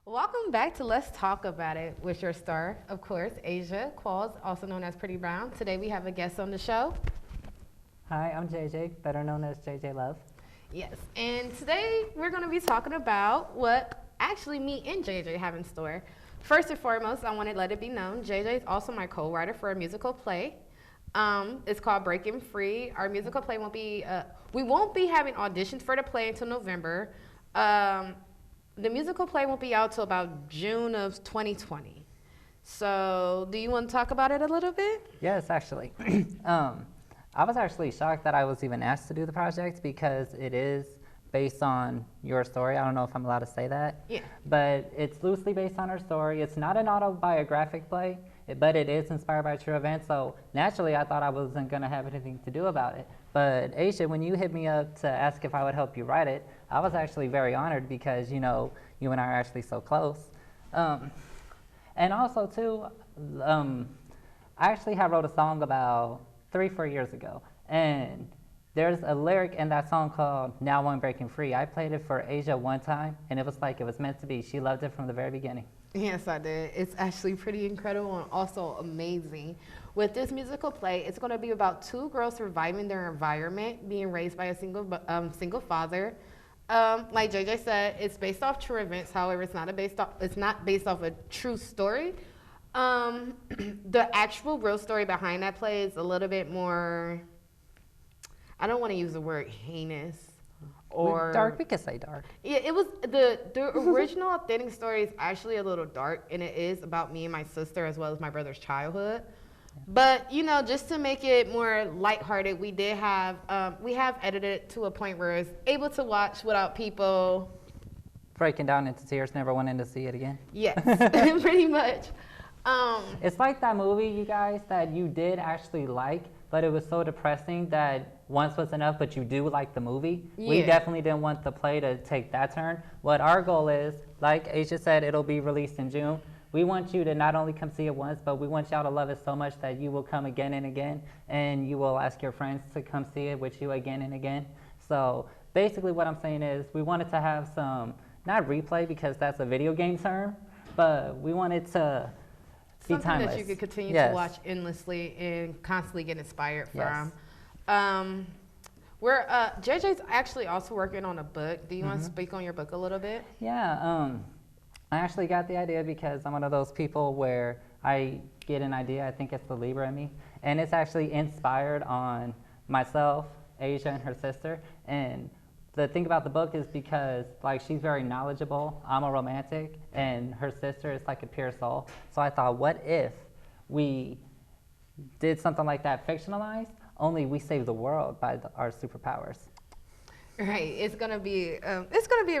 Welcome back to Let's Talk About It with your star, of course, Asia Qualls, also known as Pretty Brown. Today we have a guest on the show. Hi, I'm JJ, better known as JJ Love. Yes, and today we're going to be talking about what actually me and JJ have in store. First and foremost, I want to let it be known, JJ is also my co-writer for a musical play. It's called Breaking Free. Our musical play we won't be having auditions for the play until November. The musical play won't be out till about June of 2020. So, do you want to talk about it a little bit? Yes, actually. I was actually shocked that I was even asked to do the project because it is based on your story. I don't know if I'm allowed to say that. Yeah. But it's loosely based on her story. It's not an autobiographic play, but it is inspired by true events. So naturally, I thought I wasn't going to have anything to do about it. But Aisha, when you hit me up to ask if I would help you write it, I was actually very honored because, you know, you and I are actually so close. And also, too, I actually have wrote a song about 3-4 years ago. And there's a lyric in that song called Now I'm Breaking Free. I played it for Asia one time, and it was like it was meant to be. She loved it from the very beginning. Yes, I did. It's actually pretty incredible and also amazing. With this musical play, it's going to be about two girls surviving their environment, being raised by a single father. Like JJ said, it's based off true events. However, it's not based off a true story. The actual real story behind that play is a little bit more. I don't want to use the word heinous. Or dark, we could say dark. Yeah, it was the original authentic story is actually a little dark, and it is about me and my sister as well as my brother's childhood. Yeah. But you know, just to make it more lighthearted, we have edited it to a point where it's able to watch without people breaking down into tears, never wanting to see it again. Yes, pretty much. It's like that movie, you guys, that you did actually like, but it was so depressing that once was enough, but you do like the movie. Yeah. We definitely didn't want the play to take that turn. What our goal is, like Aisha said, it'll be released in June. We want you to not only come see it once, but we want y'all to love it so much that you will come again and again, and you will ask your friends to come see it with you again and again. So basically what I'm saying is we wanted to have some, not replay because that's a video game term, but we wanted to be something timeless. That you could continue to watch endlessly and constantly get inspired from. JJ's actually also working on a book. Do you want to speak on your book a little bit? Yeah, I actually got the idea because I'm one of those people where I get an idea, I think it's the Libra in me, and it's actually inspired on myself, Asia, and her sister. And the thing about the book is because like she's very knowledgeable, I'm a romantic, and her sister is like a pure soul. So I thought, what if we did something like that fictionalized, only we save the world by our superpowers. Right, it's gonna be a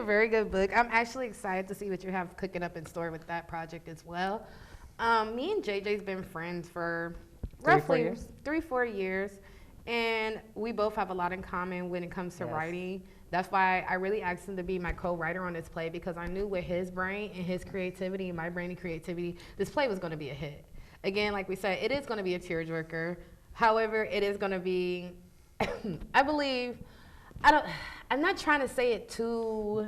very good book. I'm actually excited to see what you have cooking up in store with that project as well. Me and JJ's been friends for roughly 3-4 years, and we both have a lot in common when it comes to writing. That's why I really asked him to be my co-writer on this play because I knew with his brain and his creativity and my brain and creativity, this play was going to be a hit. Again, like we said, it is going to be a tearjerker. However, it is going to be, I'm not trying to say it too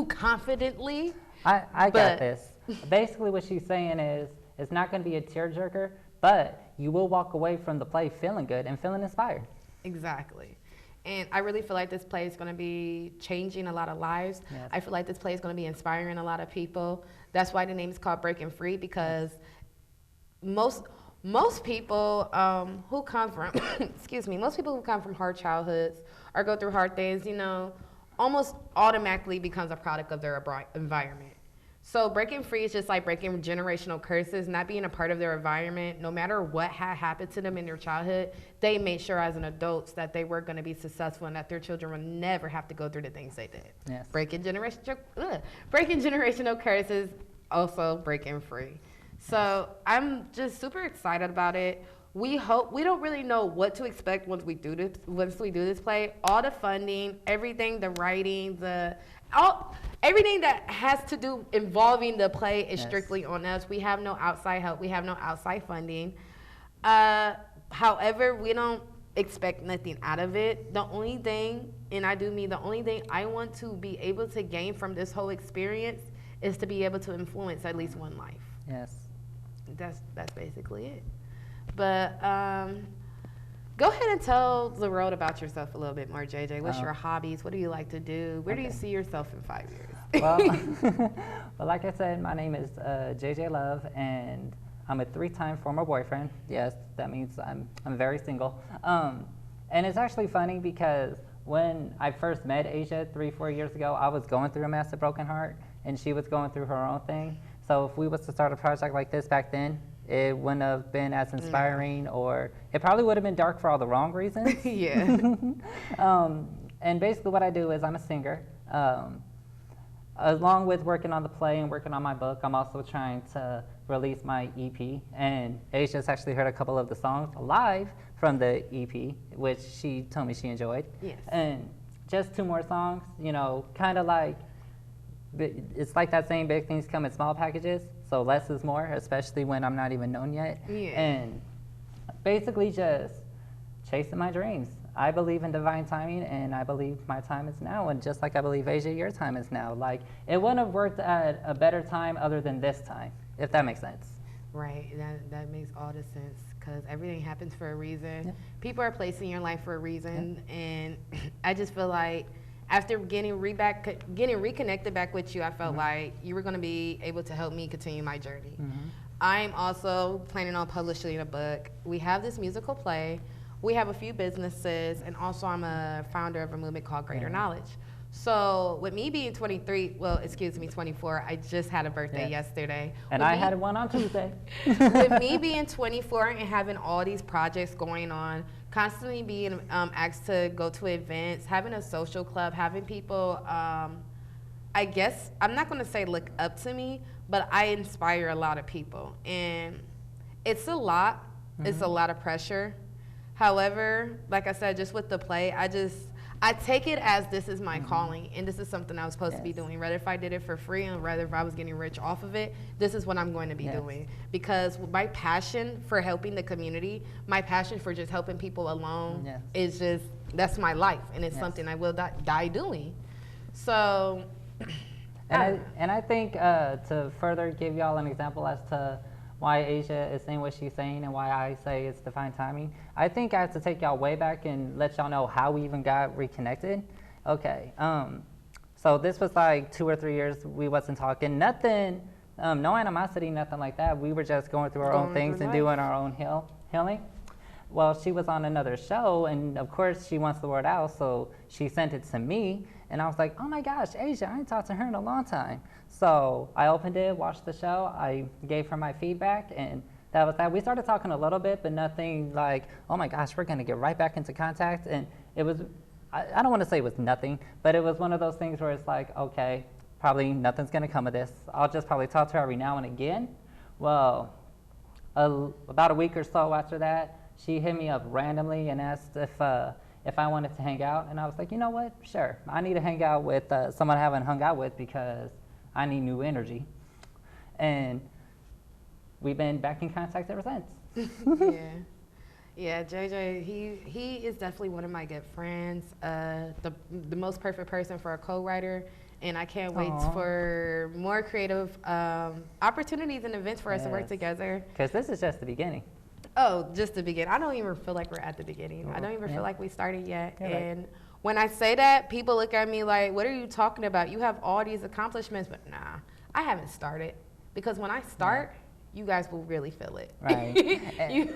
confidently. I got this. Basically what she's saying is, it's not going to be a tearjerker, but you will walk away from the play feeling good and feeling inspired. Exactly. And I really feel like this play is going to be changing a lot of lives. Yes. I feel like this play is going to be inspiring a lot of people. That's why the name is called Breaking Free, because most people who come from, most people who come from hard childhoods or go through hard things, you know, almost automatically becomes a product of their environment. So breaking free is just like breaking generational curses, not being a part of their environment. No matter what had happened to them in their childhood, they made sure as an adults that they were going to be successful and that their children would never have to go through the things they did. Yes. Breaking generational curses, also breaking free. So I'm just super excited about it. We don't really know what to expect once we do this play. All the funding, everything, the writing, everything that has to do involving the play is strictly on us. We have no outside help. We have no outside funding. However, we don't expect nothing out of it. The only thing, and I do mean the only thing I want to be able to gain from this whole experience is to be able to influence at least one life. Yes. That's basically it. But go ahead and tell the world about yourself a little bit more, JJ. What's your hobbies? What do you like to do? Where do you see yourself in 5 years? Well, well, like I said, my name is JJ Love, and I'm a 3-time former boyfriend. Yes, that means I'm very single. And it's actually funny because when I first met Asia 3-4 years ago, I was going through a massive broken heart, and she was going through her own thing. So if we was to start a project like this back then, it wouldn't have been as inspiring, or it probably would have been dark for all the wrong reasons. Yeah. And basically what I do is I'm a singer. Along with working on the play and working on my book, I'm also trying to release my EP. And Asia's actually heard a couple of the songs live from the EP, which she told me she enjoyed. Yes. And just 2 more songs, you know, kind of like, it's like that saying, big things come in small packages, so less is more, especially when I'm not even known yet. Yeah. And basically just chasing my dreams. I believe in divine timing, and I believe my time is now, and just like I believe, Asia, your time is now. Like, it wouldn't have worked at a better time other than this time, if that makes sense. Right, that makes all the sense, because everything happens for a reason. Yeah. People are placed in your life for a reason, and I just feel like after getting reconnected back with you, I felt like you were going to be able to help me continue my journey. I'm also planning on publishing a book. We have this musical play. We have a few businesses, and also I'm a founder of a movement called Greater Knowledge. So with me being 24, I just had a birthday yesterday. And I had one on Tuesday. With me being 24 and having all these projects going on, constantly being asked to go to events, having a social club, having people, I guess, I'm not gonna say look up to me, but I inspire a lot of people. And it's a lot, it's a lot of pressure. However, like I said, just with the play, I take it as this is my calling, and this is something I was supposed to be doing. Rather if I did it for free, and rather if I was getting rich off of it, this is what I'm going to be doing. Because my passion for helping the community, my passion for just helping people alone is just, that's my life, and it's something I will die doing. So, and I think to further give y'all an example as to why Asia is saying what she's saying and why I say it's divine timing, I think I have to take y'all way back and let y'all know how we even got reconnected. Okay, so this was like 2 or 3 years we wasn't talking, nothing, no animosity, nothing like that. We were just going through our own things and doing our own healing. Well, she was on another show, and of course she wants the word out, so she sent it to me, and I was like, oh my gosh, Asia, I ain't talked to her in a long time. So I opened it, watched the show, I gave her my feedback, and that was that. We started talking a little bit, but nothing like, oh my gosh, we're gonna get right back into contact. And it was, I don't wanna say it was nothing, but it was one of those things where it's like, okay, probably nothing's gonna come of this. I'll just probably talk to her every now and again. Well, about a week or so after that, she hit me up randomly and asked if I wanted to hang out, and I was like, you know what, sure. I need to hang out with someone I haven't hung out with because I need new energy. And we've been back in contact ever since. Yeah, JJ, he is definitely one of my good friends, the most perfect person for a co-writer, and I can't wait for more creative opportunities and events for us to work together. Because this is just the beginning. Oh, just the beginning. I don't even feel like we're at the beginning. I don't even feel like we started yet. And when I say that, people look at me like, what are you talking about? You have all these accomplishments, but nah, I haven't started. Because when I start, you guys will really feel it. Right.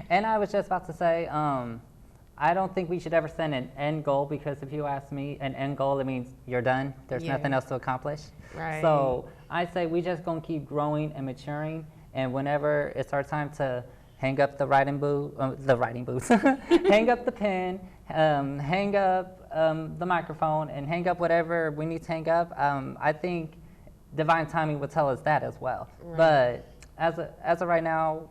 And I was just about to say, I don't think we should ever set an end goal, because if you ask me, an end goal, it means you're done. There's nothing else to accomplish. Right. So I say we just gonna keep growing and maturing, and whenever it's our time to hang up the writing booth, hang up the pen, hang up the microphone, and hang up whatever we need to hang up, I think divine timing would tell us that as well. Right. But as of right now,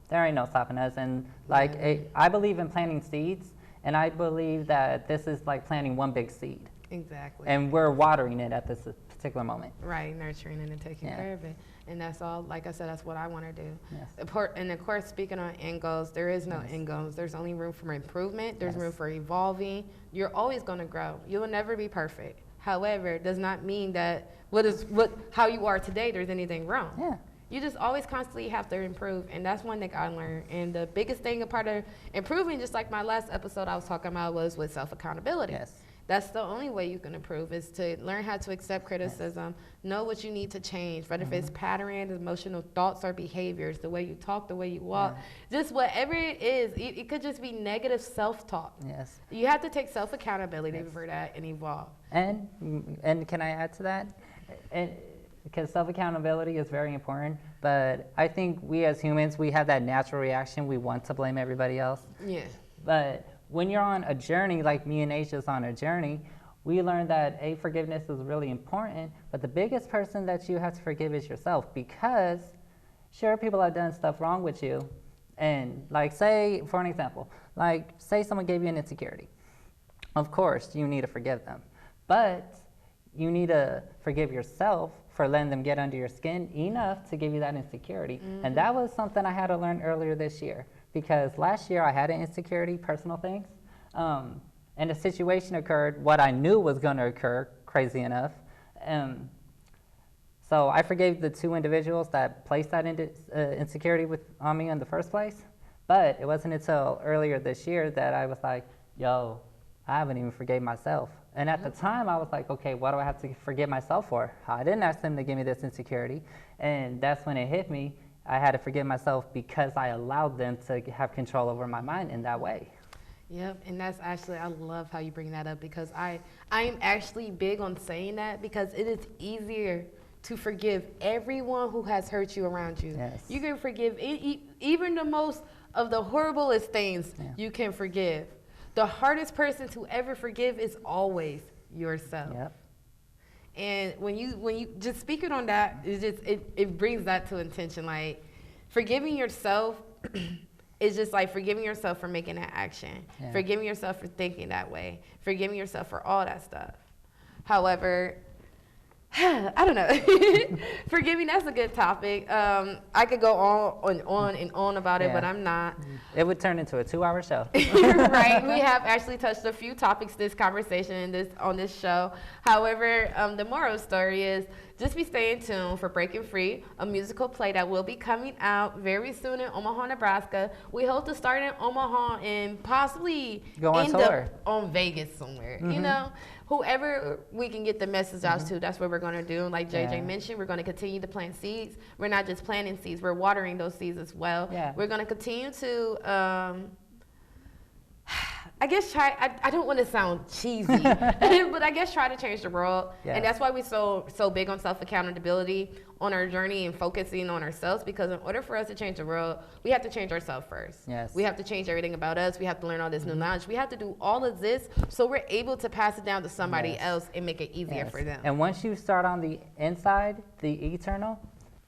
there ain't no stopping us. And like, I believe in planting seeds, and I believe that this is like planting one big seed. Exactly. And we're watering it at this particular moment. Right, nurturing it and taking care of it. And that's all, like I said, that's what I want to do. Yes. And of course, speaking on end goals, there is no end goals. There's only room for improvement. There's room for evolving. You're always going to grow. You will never be perfect. However, does not mean that how you are today, there's anything wrong. Yeah. You just always constantly have to improve, and that's one thing I learned. And the biggest thing, a part of improving, just like my last episode I was talking about, was with self-accountability. Yes. That's the only way you can improve, is to learn how to accept criticism, know what you need to change, whether if it's patterns, emotional thoughts, or behaviors, the way you talk, the way you walk, just whatever it is. It could just be negative self-talk. Yes. You have to take self-accountability for that and evolve. And can I add to that? And because self-accountability is very important, but I think we as humans, we have that natural reaction. We want to blame everybody else. Yeah. But when you're on a journey, like me and Aisha's on a journey, we learned that forgiveness is really important, but the biggest person that you have to forgive is yourself, because sure, people have done stuff wrong with you. And like, say, for an example, like say someone gave you an insecurity. Of course, you need to forgive them, but you need to forgive yourself for letting them get under your skin enough to give you that insecurity. And that was something I had to learn earlier this year, because last year I had an insecurity, personal things, and a situation occurred, what I knew was going to occur, crazy enough. So I forgave the 2 individuals that placed that insecurity on me in the first place, but it wasn't until earlier this year that I was like, yo, I haven't even forgave myself. And at the time, I was like, okay, what do I have to forgive myself for? I didn't ask them to give me this insecurity. And that's when it hit me. I had to forgive myself because I allowed them to have control over my mind in that way. Yep, and that's actually, I love how you bring that up, because I am actually big on saying that, because it is easier to forgive everyone who has hurt you around you. Yes. You can forgive even the most of the horriblest things. You can forgive. The hardest person to ever forgive is always yourself. Yep. And when you just speaking on that, it brings that to intention. Like, forgiving yourself is just like forgiving yourself for making that action, forgiving yourself for thinking that way, forgiving yourself for all that stuff. However, I don't know. Forgiving, that's a good topic. I could go on and on about it, but I'm not. It would turn into a 2-hour show. Right. We have actually touched a few topics this conversation on this show. However, the moral story is just be staying tuned for Breaking Free, a musical play that will be coming out very soon in Omaha, Nebraska. We hope to start in Omaha and possibly end up on Vegas somewhere. You know, whoever we can get the message out to, that's what we're going to do. Like JJ mentioned, we're going to continue to plant seeds. We're not just planting seeds, we're watering those seeds as well. We're going to continue to I guess I don't want to sound cheesy, but I guess try to change the world. And that's why we're so big on self-accountability on our journey and focusing on ourselves, because in order for us to change the world, we have to change ourselves first. We have to change everything about us. We have to learn all this new knowledge. We have to do all of this so we're able to pass it down to somebody else and make it easier for them. And once you start on the inside, the eternal,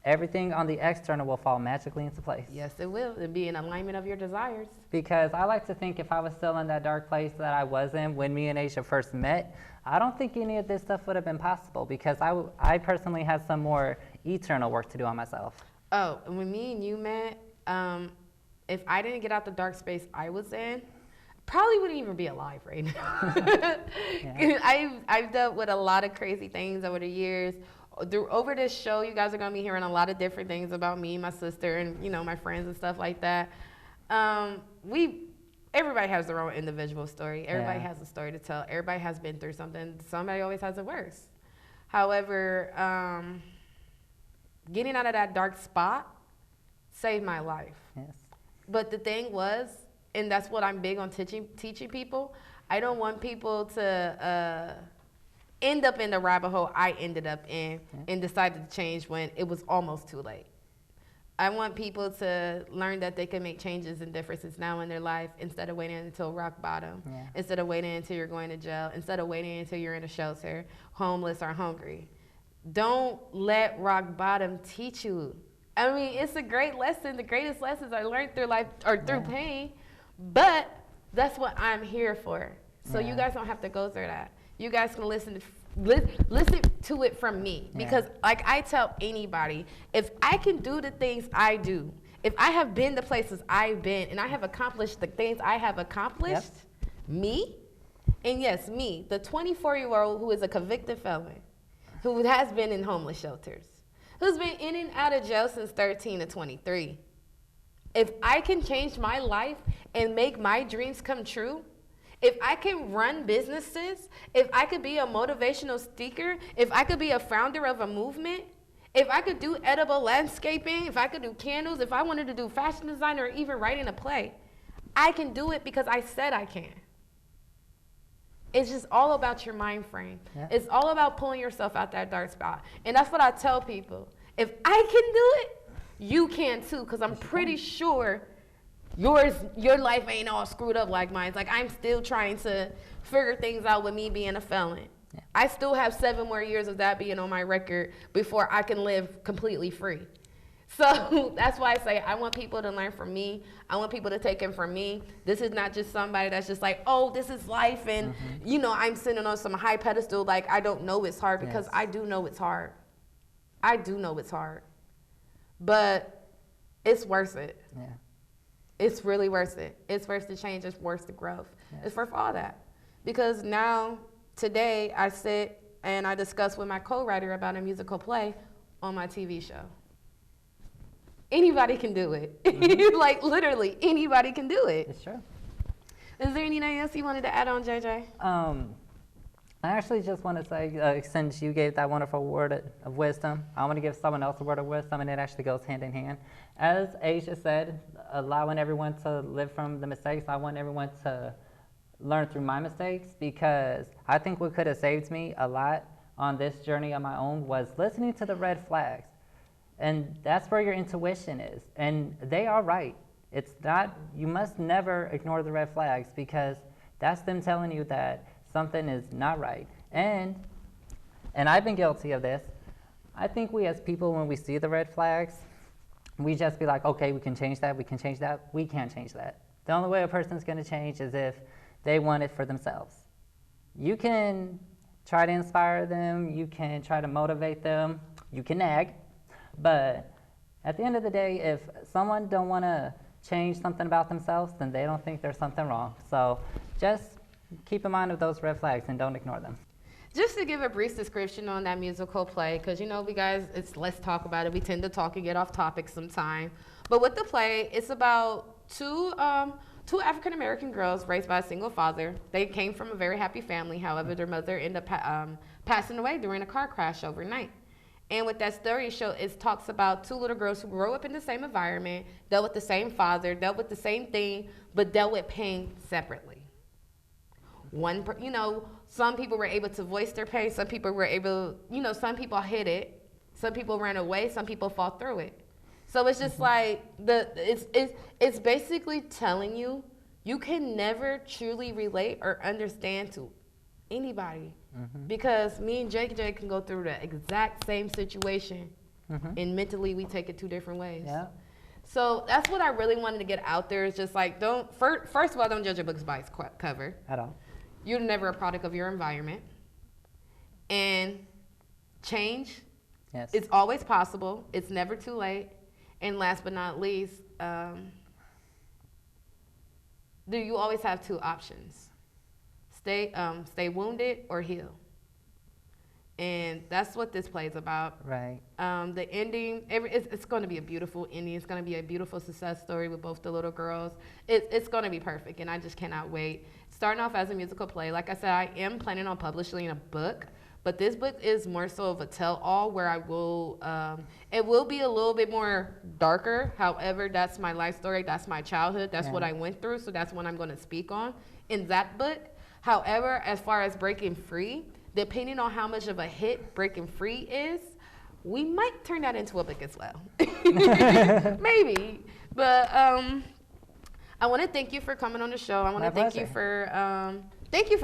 everything on the external will fall magically into place. Yes, it will. It'll be in alignment of your desires. Because I like to think if I was still in that dark place that I was in when me and Aisha first met, I don't think any of this stuff would have been possible, because I personally had some more eternal work to do on myself. Oh, when me and you met, if I didn't get out the dark space I was in, probably wouldn't even be alive right now. I've dealt with a lot of crazy things over the years. Over this show, you guys are going to be hearing a lot of different things about me, my sister, and, you know, my friends and stuff like that. Everybody has their own individual story. Everybody has a story to tell. Everybody has been through something. Somebody always has it worse. However, getting out of that dark spot saved my life. But the thing was, and that's what I'm big on teaching people, I don't want people to end up in the rabbit hole I ended up in and decided to change when it was almost too late. I want people to learn that they can make changes and differences now in their life, instead of waiting until rock bottom, instead of waiting until you're going to jail, instead of waiting until you're in a shelter, homeless or hungry. Don't let rock bottom teach you. I mean, it's a great lesson. The greatest lessons I learned through life or through pain, but that's what I'm here for. So you guys don't have to go through that. You guys can listen to it from me, because like I tell anybody, if I can do the things I do, if I have been the places I've been, and I have accomplished the things I have accomplished, me, And yes, me, the 24-year-old who is a convicted felon, who has been in homeless shelters, who's been in and out of jail since 13 to 23. If I can change my life and make my dreams come true, if I can run businesses, if I could be a motivational speaker, if I could be a founder of a movement, if I could do edible landscaping, if I could do candles, if I wanted to do fashion design or even writing a play, I can do it because I said I can. It's just all about your mind frame. Yeah. It's all about pulling yourself out that dark spot. And that's what I tell people. If I can do it, you can too, because I'm pretty sure your life ain't all screwed up like mine. It's like I'm still trying to figure things out with me being a felon. Yeah. I still have 7 more years of that being on my record before I can live completely free. So that's why I say I want people to learn from me. I want people to take it from me. This is not just somebody that's just like, oh, this is life. And, you know, I'm sitting on some high pedestal like I don't know it's hard, because I do know it's hard. I do know it's hard. But it's worth it. Yeah. It's really worth it. It's worth the change. It's worth the growth. Yes. It's worth all that. Because now, today, I sit and I discuss with my co-writer about a musical play on my TV show. Anybody can do it. Mm-hmm. Like, literally, anybody can do it. It's true. Is there anything else you wanted to add on, JJ? I actually just want to say, since you gave that wonderful word of wisdom, I want to give someone else a word of wisdom, and it actually goes hand in hand. As Asia said, allowing everyone to live from the mistakes, I want everyone to learn through my mistakes, because I think what could have saved me a lot on this journey on my own was listening to the red flags. And that's where your intuition is. And they are right. It's not, you must never ignore the red flags, because that's them telling you that something is not right. And I've been guilty of this. I think we as people, when we see the red flags, we just be like, okay, we can change that, we can change that. We can't change that. The only way a person's gonna change is if they want it for themselves. You can try to inspire them, you can try to motivate them, you can nag, but at the end of the day, if someone don't wanna change something about themselves, then they don't think there's something wrong. So just keep in mind of those red flags and don't ignore them. Just to give a brief description on that musical play, because you know, we guys, it's let's talk about it. We tend to talk and get off topic sometime. But with the play, it's about two African American girls raised by a single father. They came from a very happy family. However, their mother ended up passing away during a car crash overnight. And with that story show, it talks about 2 little girls who grew up in the same environment, dealt with the same father, dealt with the same thing, but dealt with pain separately. Some people were able to voice their pain. Some people were able, some people hid it. Some people ran away. Some people fought through it. So it's just like it's basically telling you you can never truly relate or understand to anybody, because me and JJ can go through the exact same situation, and mentally we take it 2 different ways. Yeah. So that's what I really wanted to get out there. Is just like, first of all, don't judge a book by its cover at all. You're never a product of your environment. And change, it's always possible. It's never too late. And last but not least, you always have 2 options. Stay wounded or heal. And that's what this play is about. Right. The ending, it's going to be a beautiful ending. It's going to be a beautiful success story with both the little girls. It's going to be perfect, and I just cannot wait. Starting off as a musical play, like I said, I am planning on publishing a book, but this book is more so of a tell-all where I will, it will be a little bit more darker. However, that's my life story. That's my childhood. That's what I went through, so that's what I'm going to speak on in that book. However, as far as breaking free, depending on how much of a hit Breaking Free is, we might turn that into a book as well. Maybe. But I want to thank you for coming on the show. I want to thank you for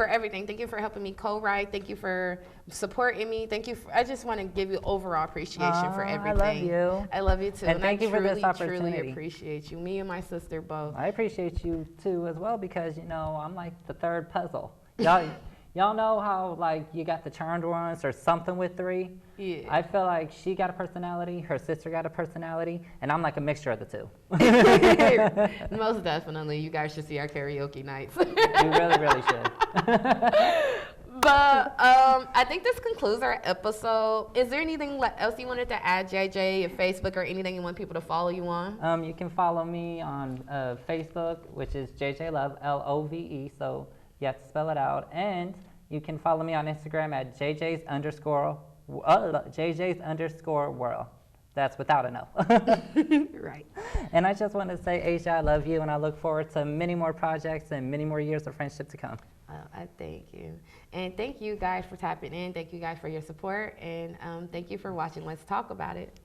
everything. Thank you for helping me co-write. Thank you for supporting me. I just want to give you overall appreciation for everything. I love you. I love you too. And thank you for this opportunity. I truly appreciate you. Me and my sister both. I appreciate you too as well, because I'm like the third puzzle. y'all know how like you got the charmed ones or something with 3? Yeah. I feel like she got a personality, her sister got a personality, and I'm like a mixture of the 2. Most definitely. You guys should see our karaoke nights. You really, really should. But I think this concludes our episode. Is there anything else you wanted to add, JJ, your Facebook, or anything you want people to follow you on? You can follow me on Facebook, which is JJ Love, Love, so you have to spell it out. And you can follow me on Instagram at JJ's_world. That's without an O. Right. And I just want to say, Asia, I love you, and I look forward to many more projects and many more years of friendship to come. I thank you. And thank you guys for tapping in. Thank you guys for your support. And thank you for watching. Let's talk about it.